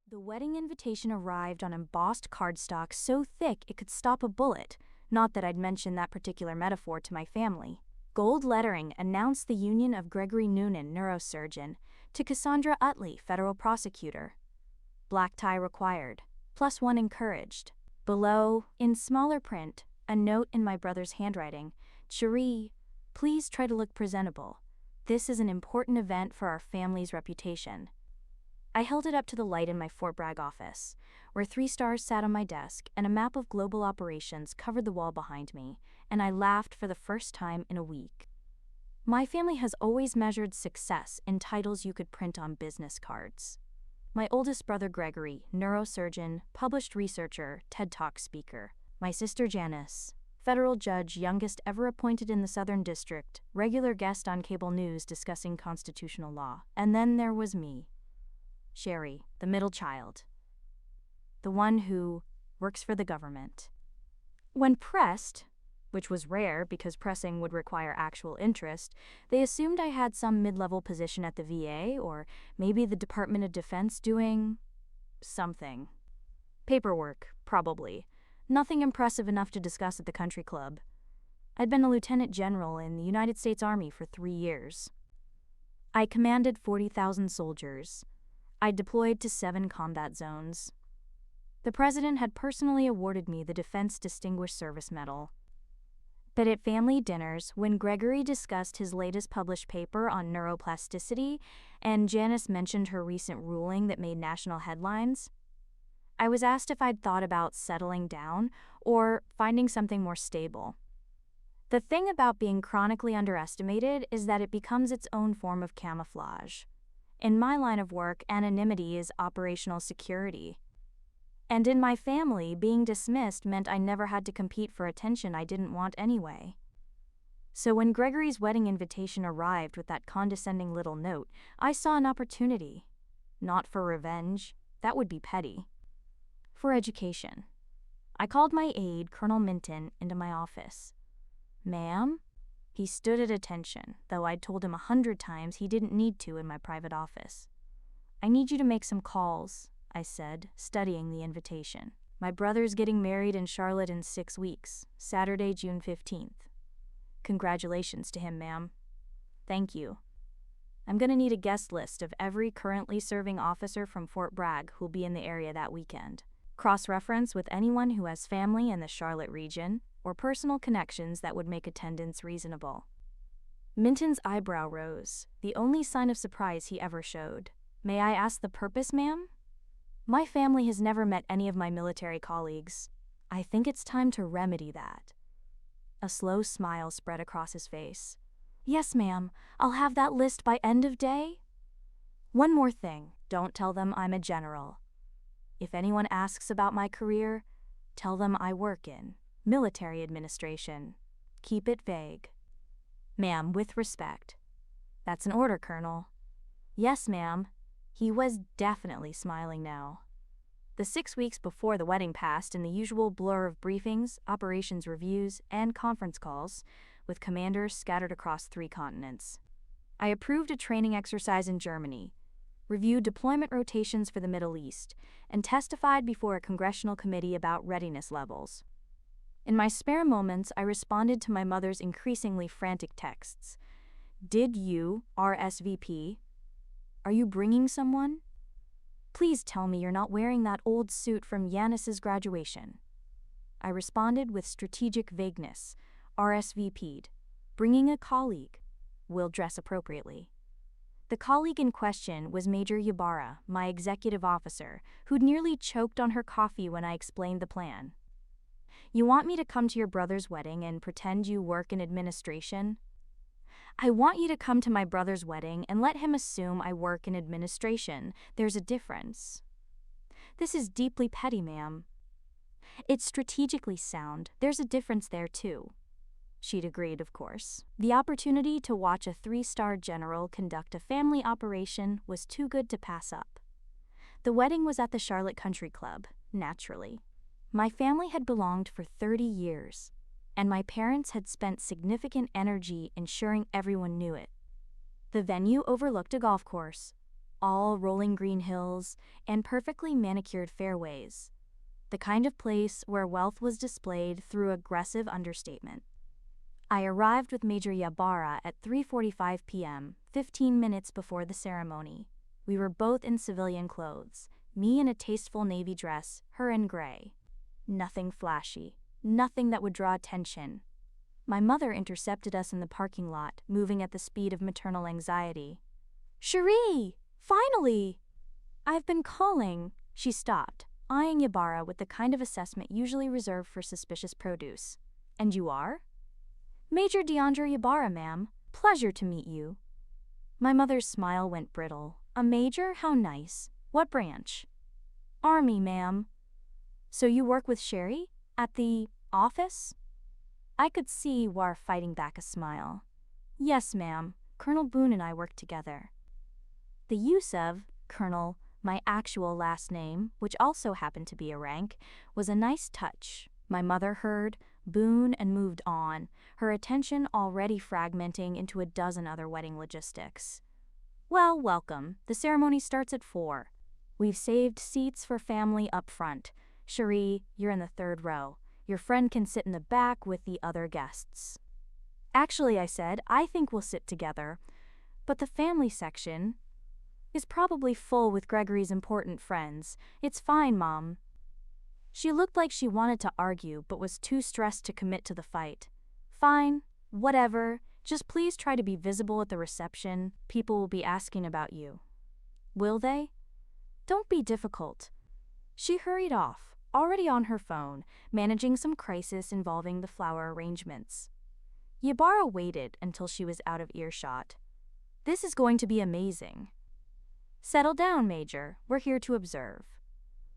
The wedding invitation arrived on embossed cardstock so thick it could stop a bullet, not that I'd mentioned that particular metaphor to my family. Gold lettering announced the union of Gregory Noonan, neurosurgeon, to Cassandra Utley, federal prosecutor. Black tie required, +1 encouraged. Below, in smaller print, a note in my brother's handwriting, "Cherie, please try to look presentable. This is an important event for our family's reputation." I held it up to the light in my Fort Bragg office, where 3 stars sat on my desk and a map of global operations covered the wall behind me, and I laughed for the first time in a week. My family has always measured success in titles you could print on business cards. My oldest brother Gregory, neurosurgeon, published researcher, TED Talk speaker. My sister Janis, federal judge, youngest ever appointed in the Southern District, regular guest on cable news discussing constitutional law. And then there was me, Sherry, the middle child, the one who works for the government. When pressed, which was rare because pressing would require actual interest, they assumed I had some mid-level position at the VA or maybe the Department of Defense doing something. Paperwork, probably. Nothing impressive enough to discuss at the country club. I'd been a lieutenant general in the United States Army for 3 years. I commanded 40,000 soldiers. I deployed to 7 combat zones. The president had personally awarded me the Defense Distinguished Service Medal. But at family dinners, when Gregory discussed his latest published paper on neuroplasticity and Janis mentioned her recent ruling that made national headlines, I was asked if I'd thought about settling down or finding something more stable. The thing about being chronically underestimated is that it becomes its own form of camouflage. In my line of work, anonymity is operational security. And in my family, being dismissed meant I never had to compete for attention I didn't want anyway. So when Gregory's wedding invitation arrived with that condescending little note, I saw an opportunity. Not for revenge, that would be petty. For education. I called my aide, Colonel Minton, into my office. "Ma'am?" He stood at attention, though I'd told him 100 times he didn't need to in my private office. "I need you to make some calls," I said, studying the invitation. "My brother's getting married in Charlotte in 6 weeks, Saturday, June 15th. Congratulations to him, ma'am." "Thank you. I'm going to need a guest list of every currently serving officer from Fort Bragg who'll be in the area that weekend. Cross-reference with anyone who has family in the Charlotte region or personal connections that would make attendance reasonable." Minton's eyebrow rose, the only sign of surprise he ever showed. "May I ask the purpose, ma'am?" "My family has never met any of my military colleagues. I think it's time to remedy that." A slow smile spread across his face. "Yes, ma'am, I'll have that list by end of day." "One more thing, don't tell them I'm a general. If anyone asks about my career, tell them I work in military administration. Keep it vague." "Ma'am, with respect." "That's an order, Colonel." "Yes, ma'am." He was definitely smiling now. The 6 weeks before the wedding passed in the usual blur of briefings, operations reviews, and conference calls, with commanders scattered across 3 continents. I approved a training exercise in Germany, reviewed deployment rotations for the Middle East, and testified before a congressional committee about readiness levels. In my spare moments, I responded to my mother's increasingly frantic texts. "Did you RSVP? Are you bringing someone? Please tell me you're not wearing that old suit from Janis's graduation." I responded with strategic vagueness, RSVP'd, "Bringing a colleague. Will dress appropriately." The colleague in question was Major Ybarra, my executive officer, who'd nearly choked on her coffee when I explained the plan. "You want me to come to your brother's wedding and pretend you work in administration?" "I want you to come to my brother's wedding and let him assume I work in administration. There's a difference." "This is deeply petty, ma'am." "It's strategically sound. There's a difference there, too." She'd agreed, of course. The opportunity to watch a 3-star general conduct a family operation was too good to pass up. The wedding was at the Charlotte Country Club, naturally. My family had belonged for 30 years, and my parents had spent significant energy ensuring everyone knew it. The venue overlooked a golf course, all rolling green hills and perfectly manicured fairways. The kind of place where wealth was displayed through aggressive understatement. I arrived with Major Ybarra at 3:45 p.m., 15 minutes before the ceremony. We were both in civilian clothes, me in a tasteful navy dress, her in gray. Nothing flashy, nothing that would draw attention. My mother intercepted us in the parking lot, moving at the speed of maternal anxiety. "Cherie! Finally!" "I've been calling." She stopped, eyeing Ybarra with the kind of assessment usually reserved for suspicious produce. "And you are?" "Major DeAndre Ybarra, ma'am. Pleasure to meet you." My mother's smile went brittle. "A major? How nice. What branch?" "Army, ma'am." "So you work with Sherry? At the office?" I could see War fighting back a smile. "Yes, ma'am. Colonel Boone and I work together." The use of Colonel, my actual last name, which also happened to be a rank, was a nice touch. My mother heard Boone and moved on, her attention already fragmenting into a dozen other wedding logistics. "Well, welcome. The ceremony starts at 4. We've saved seats for family up front. Cherie, you're in the 3rd row. Your friend can sit in the back with the other guests." "Actually," I said, "I think we'll sit together. But the family section is probably full with Gregory's important friends. It's fine, Mom." She looked like she wanted to argue but was too stressed to commit to the fight. "Fine, whatever. Just please try to be visible at the reception. People will be asking about you." "Will they?" "Don't be difficult." She hurried off, already on her phone, managing some crisis involving the flower arrangements. Ybarra waited until she was out of earshot. "This is going to be amazing." "Settle down, Major. We're here to observe."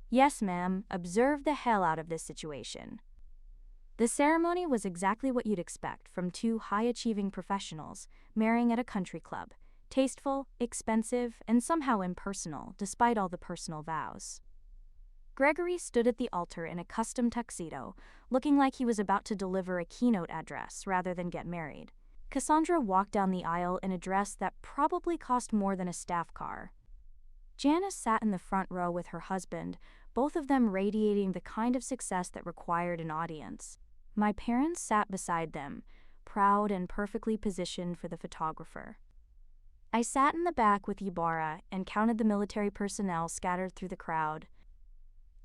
"Yes, ma'am. Observe the hell out of this situation." The ceremony was exactly what you'd expect from two high-achieving professionals marrying at a country club. Tasteful, expensive, and somehow impersonal, despite all the personal vows. Gregory stood at the altar in a custom tuxedo, looking like he was about to deliver a keynote address rather than get married. Cassandra walked down the aisle in a dress that probably cost more than a staff car. Janis sat in the front row with her husband, both of them radiating the kind of success that required an audience. My parents sat beside them, proud and perfectly positioned for the photographer. I sat in the back with Ybarra and counted the military personnel scattered through the crowd.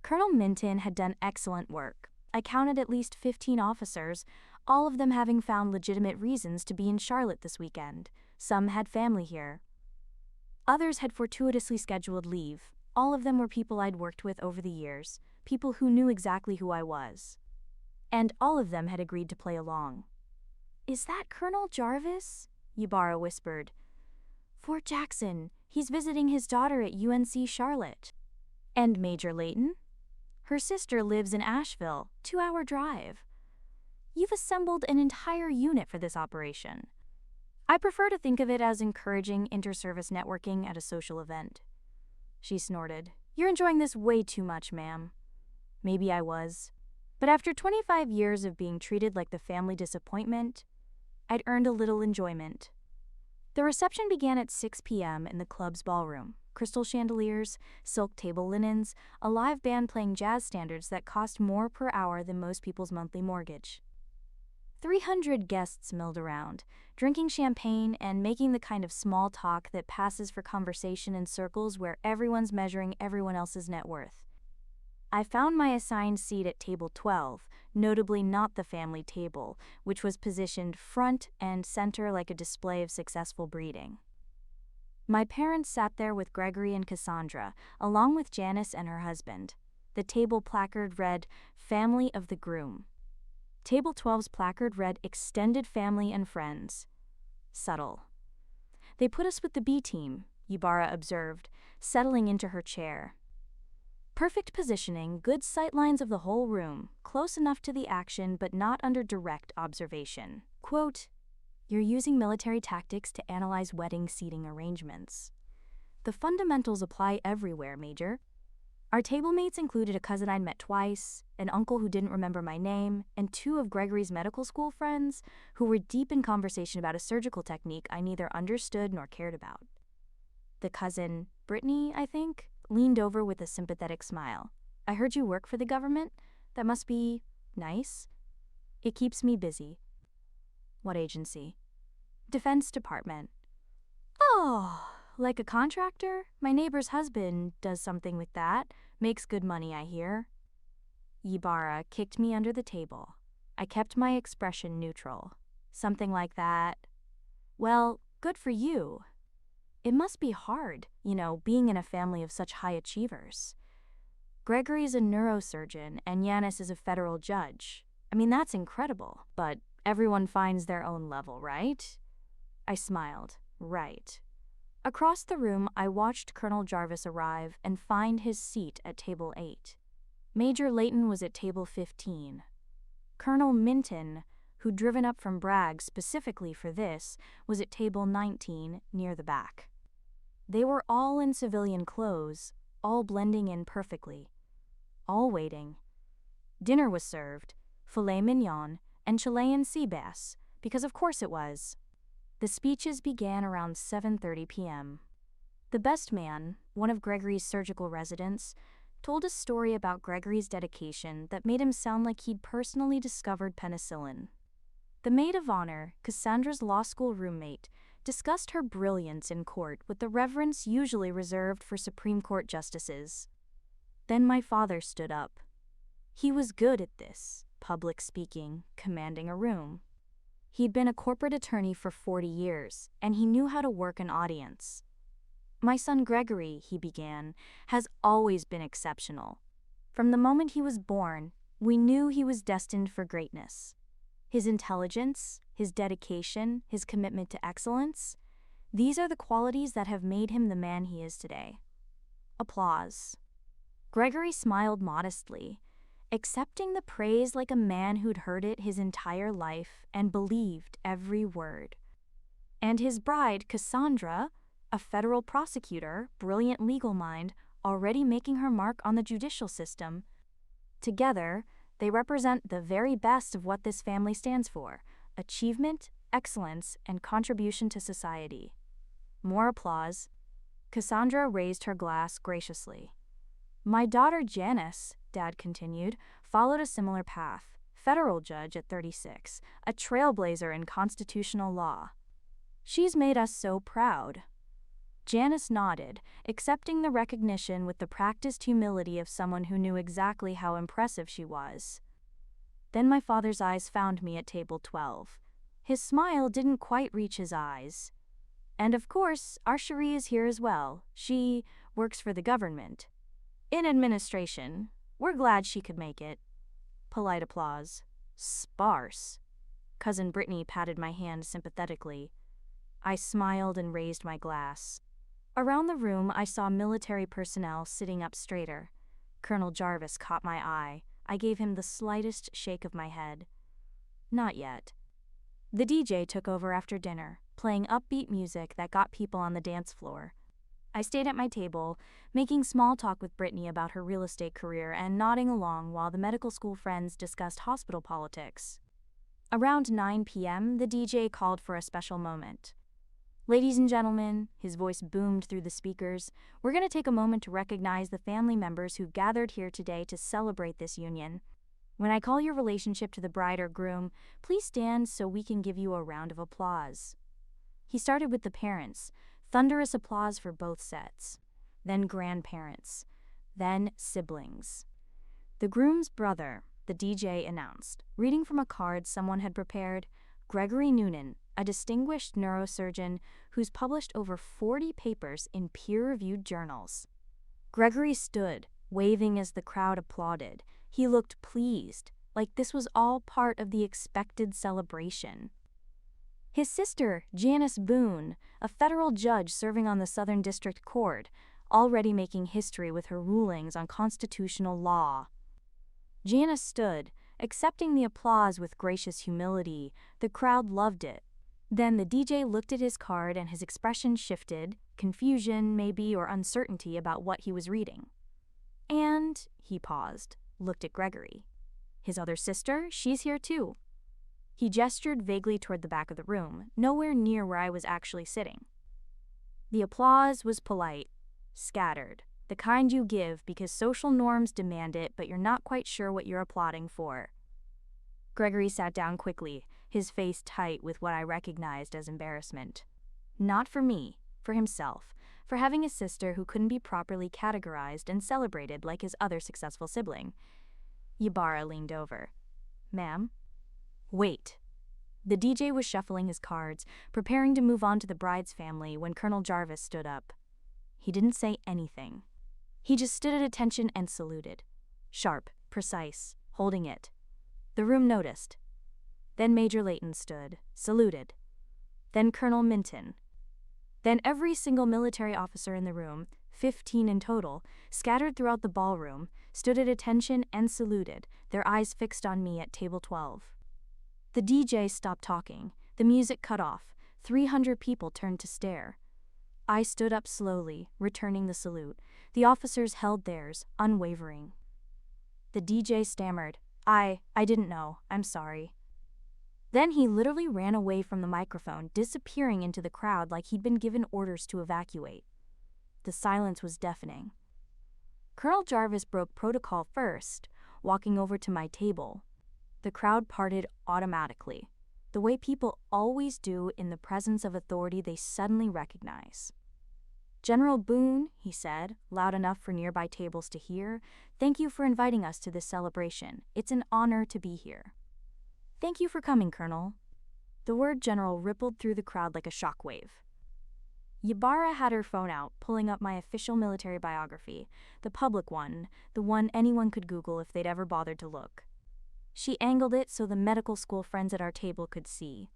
Colonel Minton had done excellent work. I counted at least 15 officers, all of them having found legitimate reasons to be in Charlotte this weekend. Some had family here. Others had fortuitously scheduled leave. All of them were people I'd worked with over the years, people who knew exactly who I was. And all of them had agreed to play along. "Is that Colonel Jarvis?" Ybarra whispered. "Fort Jackson. He's visiting his daughter at UNC Charlotte." "And Major Layton?" "Her sister lives in Asheville, 2-hour drive." "You've assembled an entire unit for this operation." "I prefer to think of it as encouraging inter-service networking at a social event." She snorted. "You're enjoying this way too much, ma'am." Maybe I was. But after 25 years of being treated like the family disappointment, I'd earned a little enjoyment. The reception began at 6 p.m. in the club's ballroom. Crystal chandeliers, silk table linens, a live band playing jazz standards that cost more per hour than most people's monthly mortgage. 300 guests milled around, drinking champagne and making the kind of small talk that passes for conversation in circles where everyone's measuring everyone else's net worth. I found my assigned seat at table 12, notably not the family table, which was positioned front and center like a display of successful breeding. My parents sat there with Gregory and Cassandra, along with Janis and her husband. The table placard read, "Family of the Groom." Table 12's placard read, "Extended Family and Friends." Subtle. "They put us with the B team," Ybarra observed, settling into her chair. "Perfect positioning, good sightlines of the whole room, close enough to the action but not under direct observation." Quote, "You're using military tactics to analyze wedding seating arrangements. The fundamentals apply everywhere, Major. Our table mates included a cousin I'd met twice, an uncle who didn't remember my name, and 2 of Gregory's medical school friends who were deep in conversation about a surgical technique I neither understood nor cared about. The cousin, Brittany, I think, leaned over with a sympathetic smile. I heard you work for the government? That must be nice. It keeps me busy. What agency? Defense Department. Oh, like a contractor? My neighbor's husband does something with that. Makes good money, I hear. Ybarra kicked me under the table. I kept my expression neutral. Something like that. Well, good for you. It must be hard, being in a family of such high achievers. Gregory's a neurosurgeon and Janis is a federal judge. I mean, that's incredible, but everyone finds their own level, right? I smiled. Right. Across the room, I watched Colonel Jarvis arrive and find his seat at table 8. Major Layton was at table 15. Colonel Minton, who'd driven up from Bragg specifically for this, was at table 19 near the back. They were all in civilian clothes, all blending in perfectly. All waiting. Dinner was served, filet mignon and Chilean sea bass, because of course it was. The speeches began around 7:30 p.m. The best man, one of Gregory's surgical residents, told a story about Gregory's dedication that made him sound like he'd personally discovered penicillin. The maid of honor, Cassandra's law school roommate, discussed her brilliance in court with the reverence usually reserved for Supreme Court justices. Then my father stood up. He was good at this, public speaking, commanding a room. He'd been a corporate attorney for 40 years, and he knew how to work an audience. My son Gregory, he began, has always been exceptional. From the moment he was born, we knew he was destined for greatness. His intelligence, his dedication, his commitment to excellence, these are the qualities that have made him the man he is today. Applause. Gregory smiled modestly, accepting the praise like a man who'd heard it his entire life and believed every word. And his bride, Cassandra, a federal prosecutor, brilliant legal mind, already making her mark on the judicial system. Together, they represent the very best of what this family stands for: achievement, excellence, and contribution to society. More applause. Cassandra raised her glass graciously. My daughter Janis, Dad continued, followed a similar path. Federal judge at 36, a trailblazer in constitutional law. She's made us so proud. Janis nodded, accepting the recognition with the practiced humility of someone who knew exactly how impressive she was. Then my father's eyes found me at table 12. His smile didn't quite reach his eyes. And of course, our Cherie is here as well. She works for the government. In administration. We're glad she could make it. Polite applause. Sparse. Cousin Brittany patted my hand sympathetically. I smiled and raised my glass. Around the room, I saw military personnel sitting up straighter. Colonel Jarvis caught my eye. I gave him the slightest shake of my head. Not yet. The DJ took over after dinner, playing upbeat music that got people on the dance floor. I stayed at my table, making small talk with Brittany about her real estate career and nodding along while the medical school friends discussed hospital politics. Around 9 p.m., the DJ called for a special moment. Ladies and gentlemen, his voice boomed through the speakers, we're going to take a moment to recognize the family members who've gathered here today to celebrate this union. When I call your relationship to the bride or groom, please stand so we can give you a round of applause. He started with the parents, thunderous applause for both sets, then grandparents, then siblings. The groom's brother, the DJ announced, reading from a card someone had prepared, Gregory Noonan, a distinguished neurosurgeon who's published over 40 papers in peer-reviewed journals. Gregory stood, waving as the crowd applauded. He looked pleased, like this was all part of the expected celebration. His sister, Janis Boone, a federal judge serving on the Southern District Court, already making history with her rulings on constitutional law. Janis stood, accepting the applause with gracious humility. The crowd loved it. Then the DJ looked at his card and his expression shifted, confusion maybe or uncertainty about what he was reading. And, he paused, looked at Gregory. His other sister, she's here too. He gestured vaguely toward the back of the room, nowhere near where I was actually sitting. The applause was polite, scattered, the kind you give because social norms demand it, but you're not quite sure what you're applauding for. Gregory sat down quickly, his face tight with what I recognized as embarrassment. Not for me, for himself, for having a sister who couldn't be properly categorized and celebrated like his other successful sibling. Ybarra leaned over. "Ma'am?" "Wait." The DJ was shuffling his cards, preparing to move on to the bride's family when Colonel Jarvis stood up. He didn't say anything. He just stood at attention and saluted. Sharp, precise, holding it. The room noticed. Then Major Layton stood, saluted. Then Colonel Minton. Then every single military officer in the room, 15 in total, scattered throughout the ballroom, stood at attention and saluted, their eyes fixed on me at table 12. The DJ stopped talking. The music cut off. 300 people turned to stare. I stood up slowly, returning the salute. The officers held theirs, unwavering. The DJ stammered, I didn't know. I'm sorry." Then he literally ran away from the microphone, disappearing into the crowd like he'd been given orders to evacuate. The silence was deafening. Colonel Jarvis broke protocol first, walking over to my table. The crowd parted automatically, the way people always do in the presence of authority they suddenly recognize. "General Boone," he said, loud enough for nearby tables to hear, "thank you for inviting us to this celebration. It's an honor to be here." "Thank you for coming, Colonel." The word general rippled through the crowd like a shockwave. Ybarra had her phone out, pulling up my official military biography, the public one, the one anyone could Google if they'd ever bothered to look. She angled it so the medical school friends at our table could see.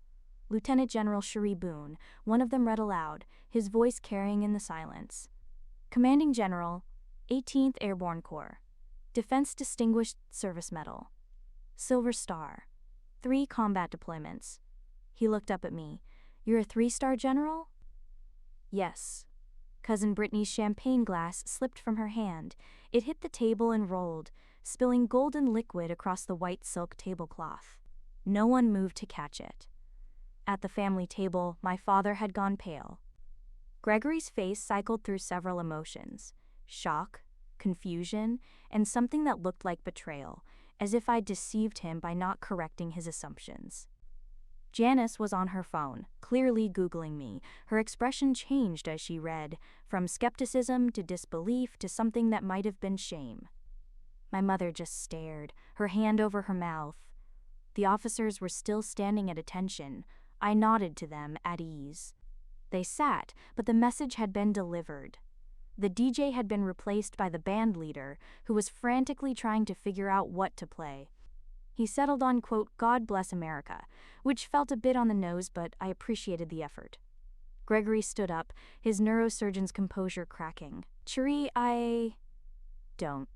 Lieutenant General Cherie Boone, one of them read aloud, his voice carrying in the silence. "Commanding General, 18th Airborne Corps. Defense Distinguished Service Medal. Silver Star. 3 combat deployments." He looked up at me. "You're a 3-star general?" "Yes." Cousin Brittany's champagne glass slipped from her hand. It hit the table and rolled, spilling golden liquid across the white silk tablecloth. No one moved to catch it. At the family table, my father had gone pale. Gregory's face cycled through several emotions: shock, confusion, and something that looked like betrayal, as if I'd deceived him by not correcting his assumptions. Janis was on her phone, clearly Googling me. Her expression changed as she read, from skepticism to disbelief to something that might have been shame. My mother just stared, her hand over her mouth. The officers were still standing at attention. I nodded to them at ease. They sat, but the message had been delivered. The DJ had been replaced by the band leader, who was frantically trying to figure out what to play. He settled on, quote, "God Bless America," which felt a bit on the nose, but I appreciated the effort. Gregory stood up, his neurosurgeon's composure cracking. "Cherie, Don't."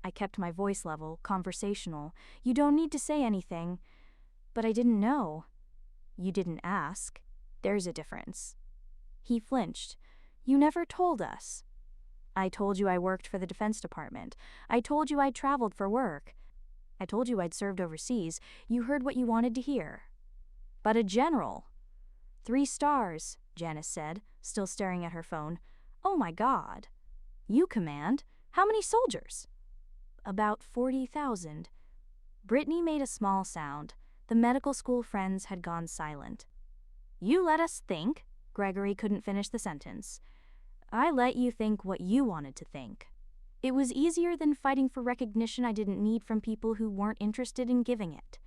I kept my voice level, conversational. "You don't need to say anything." "But I didn't know." "You didn't ask. There's a difference." He flinched. "You never told us." "I told you I worked for the Defense Department. I told you I'd traveled for work. I told you I'd served overseas. You heard what you wanted to hear." "But a general." 3 stars, Janis said, still staring at her phone. "Oh my God." "You command? How many soldiers?" "About 40,000. Brittany made a small sound. The medical school friends had gone silent. "You let us think." Gregory couldn't finish the sentence. "I let you think what you wanted to think. It was easier than fighting for recognition I didn't need from people who weren't interested in giving it."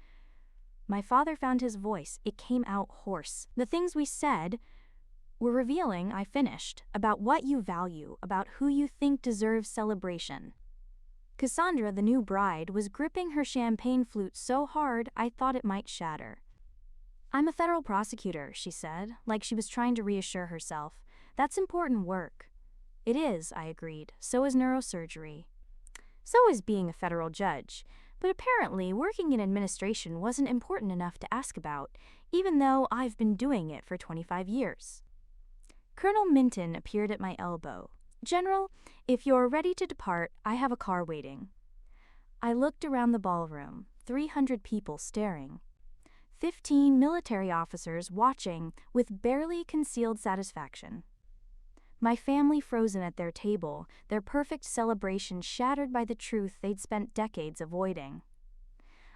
My father found his voice. It came out hoarse. "The things we said were revealing," I finished, "about what you value, about who you think deserves celebration." Cassandra, the new bride, was gripping her champagne flute so hard I thought it might shatter. "I'm a federal prosecutor," she said, like she was trying to reassure herself. "That's important work." "It is," I agreed. "So is neurosurgery. So is being a federal judge. But apparently working in administration wasn't important enough to ask about, even though I've been doing it for 25 years. Colonel Minton appeared at my elbow. "General, if you're ready to depart, I have a car waiting." I looked around the ballroom, 300 people staring. 15 military officers watching with barely concealed satisfaction. My family frozen at their table, their perfect celebration shattered by the truth they'd spent decades avoiding.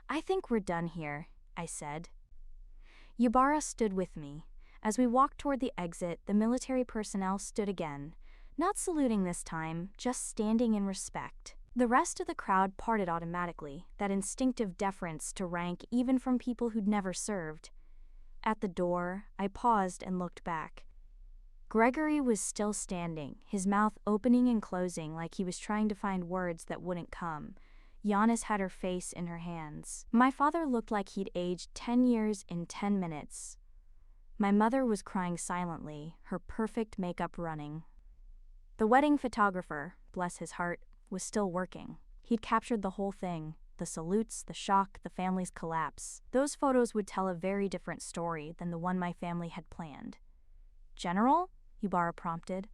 "I think we're done here," I said. Yubara stood with me. As we walked toward the exit, the military personnel stood again, not saluting this time, just standing in respect. The rest of the crowd parted automatically, that instinctive deference to rank even from people who'd never served. At the door, I paused and looked back. Gregory was still standing, his mouth opening and closing like he was trying to find words that wouldn't come. Janis had her face in her hands. My father looked like he'd aged 10 years in 10 minutes. My mother was crying silently, her perfect makeup running. The wedding photographer, bless his heart, was still working. He'd captured the whole thing, the salutes, the shock, the family's collapse. Those photos would tell a very different story than the one my family had planned. "General?" Yubara prompted.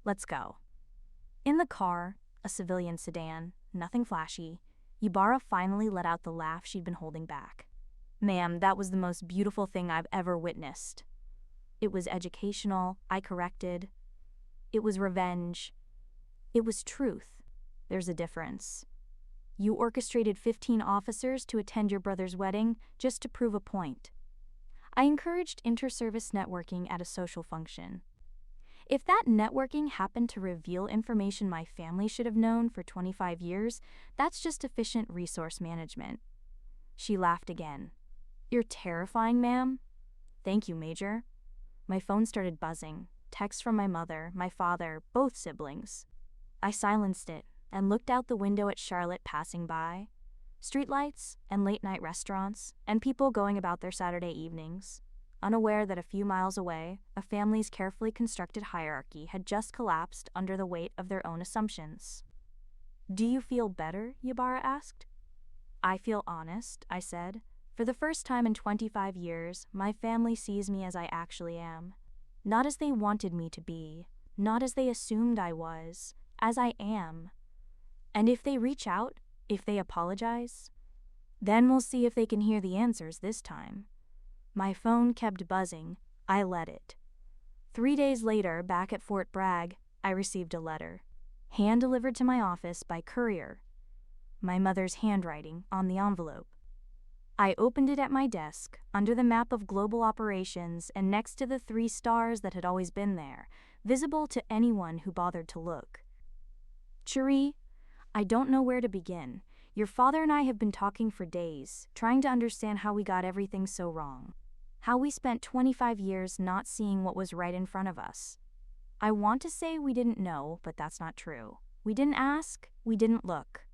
"Let's go." In the car, a civilian sedan, nothing flashy, Yubara finally let out the laugh she'd been holding back. "Ma'am, that was the most beautiful thing I've ever witnessed." It was educational, I corrected. It was revenge. It was truth. There's a difference. You orchestrated 15 officers to attend your brother's wedding just to prove a point. I encouraged inter-service networking at a social function. If that networking happened to reveal information my family should have known for 25 years, that's just efficient resource management. She laughed again. "You're terrifying, ma'am." "Thank you, Major." My phone started buzzing. Texts from my mother, my father, both siblings. I silenced it and looked out the window at Charlotte passing by. Streetlights and late-night restaurants and people going about their Saturday evenings, unaware that a few miles away, a family's carefully constructed hierarchy had just collapsed under the weight of their own assumptions. "Do you feel better?" Yubara asked. "I feel honest," I said. "For the first time in 25 years, my family sees me as I actually am. Not as they wanted me to be, not as they assumed I was, as I am. And if they reach out, if they apologize, then we'll see if they can hear the answers this time." My phone kept buzzing. I let it. 3 days later, back at Fort Bragg, I received a letter, hand-delivered to my office by courier. My mother's handwriting on the envelope. I opened it at my desk, under the map of global operations and next to the 3 stars that had always been there, visible to anyone who bothered to look. "Cherie, I don't know where to begin. Your father and I have been talking for days, trying to understand how we got everything so wrong. How we spent 25 years not seeing what was right in front of us. I want to say we didn't know, but that's not true. We didn't ask, we didn't look.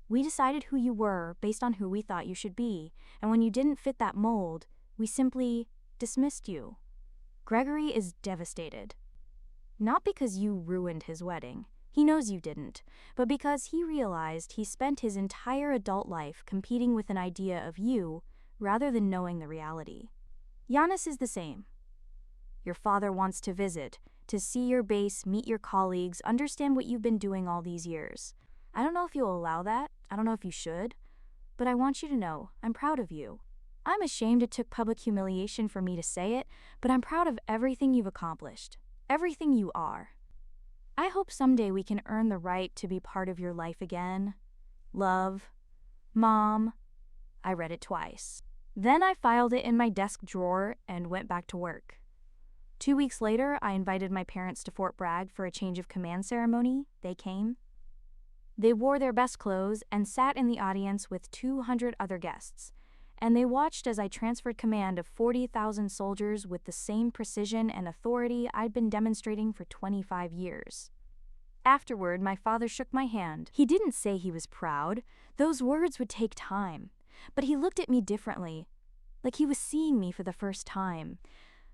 We decided who you were based on who we thought you should be, and when you didn't fit that mold, we simply dismissed you. Gregory is devastated. Not because you ruined his wedding. He knows you didn't, but because he realized he spent his entire adult life competing with an idea of you rather than knowing the reality. Janis is the same. Your father wants to visit, to see your base, meet your colleagues, understand what you've been doing all these years. I don't know if you'll allow that, I don't know if you should, but I want you to know I'm proud of you. I'm ashamed it took public humiliation for me to say it, but I'm proud of everything you've accomplished, everything you are. I hope someday we can earn the right to be part of your life again. Love, Mom." I read it twice. Then I filed it in my desk drawer and went back to work. 2 weeks later, I invited my parents to Fort Bragg for a change of command ceremony. They came. They wore their best clothes and sat in the audience with 200 other guests, and they watched as I transferred command of 40,000 soldiers with the same precision and authority I'd been demonstrating for 25 years. Afterward, my father shook my hand. He didn't say he was proud. Those words would take time. But he looked at me differently, like he was seeing me for the first time.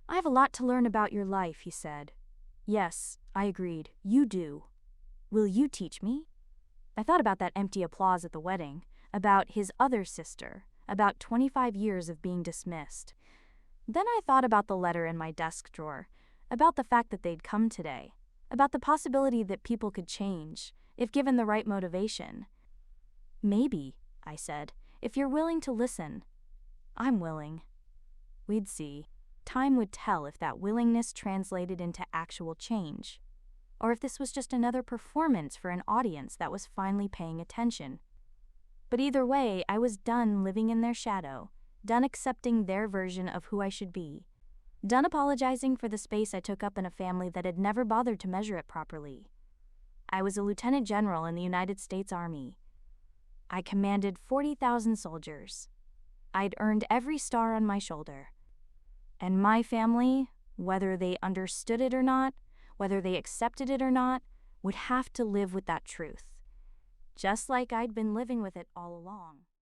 "I have a lot to learn about your life," he said. "Yes," I agreed, "you do. Will you teach me?" I thought about that empty applause at the wedding, about his other sister, about 25 years of being dismissed. Then I thought about the letter in my desk drawer, about the fact that they'd come today, about the possibility that people could change, if given the right motivation. "Maybe," I said, "if you're willing to listen." "I'm willing." We'd see. Time would tell if that willingness translated into actual change. or if this was just another performance for an audience that was finally paying attention. But either way, I was done living in their shadow, done accepting their version of who I should be, done apologizing for the space I took up in a family that had never bothered to measure it properly. I was a lieutenant general in the United States Army. I commanded 40,000 soldiers. I'd earned every star on my shoulder. And my family, whether they understood it or not, whether they accepted it or not, would have to live with that truth, just like I'd been living with it all along.